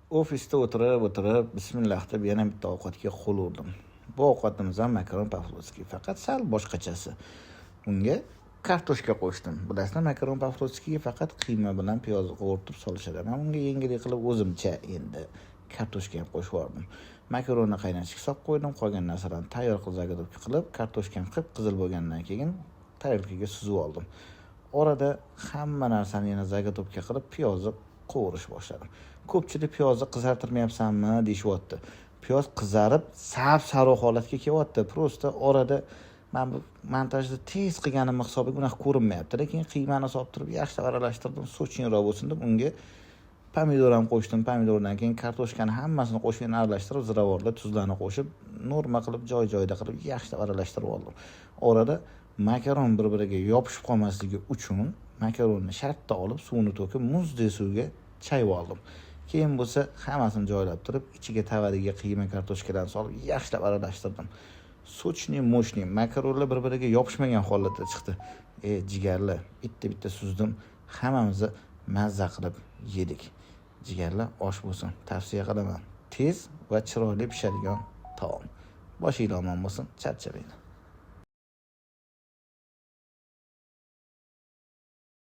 Ofisda o'tirib, bismillah deb yana bitta ovqatga qo'l urdim. Bu ovqatimiz ham makaron pavlovskiy, faqat sal boshqachasi. Unga kartoshka qo'shdim. Bilasizlar, makaron pavlovskiyga faqat qiyma bilan piyozni qovurib solishadi. Men unga yengillik qilib o'zimcha endi kartoshka ham qo'shib yubordim. Makaronni qaynatishga solib qo'ydim, qolgan narsalarni tayyor zagodovka qilib, kartoshkam qip-qizil bo'lgandan keyin tarelkaga suzib oldim. Orada hamma narsani yana zagodovka qilib, piyozni qovurish boshladim. Ko'pchilik piyozni qizartirmayapsanmi deyishyapti. Piyoz qizarib, sap-sariq holatga kelyapti. Prosta orada men bu montajni tez qilganim hisobiga unaqa ko'rinmayapti. Lekin qiymani solib turib, yaxshilab aralashtirdim, sochinroq bo'lsin deb unga pomidor ham qo'shdim. Pomidordan keyin kartoshkani hammasini qo'shib aralashtirib, ziravorlar, tuzlarni qo'shib, norma qilib, joy-joyida qilib yaxshilab aralashtirib oldim. Orada makaron bir-biriga yopishib qolmasligi uchun makaronni shartta olib, suvini to'kib, muzdek suvga chayib oldim. Keyin bo'lsa hammasini joylab turib, ichiga tavadiga qiyma kartoshkalarni solib, yaxshilab aralashtirdim. Sochni, mo'shni makaronlar bir-biriga yopishmagan holatda chiqdi. Jigarlar, bitta-bitta suzdim. Hammamizni mazza qilib yedik. Jigarlar osh bo'lsin, tavsiya qilaman. Tez va chiroyli pishadigan taom. Boshinglar omon bo'lsin, charchamanglar.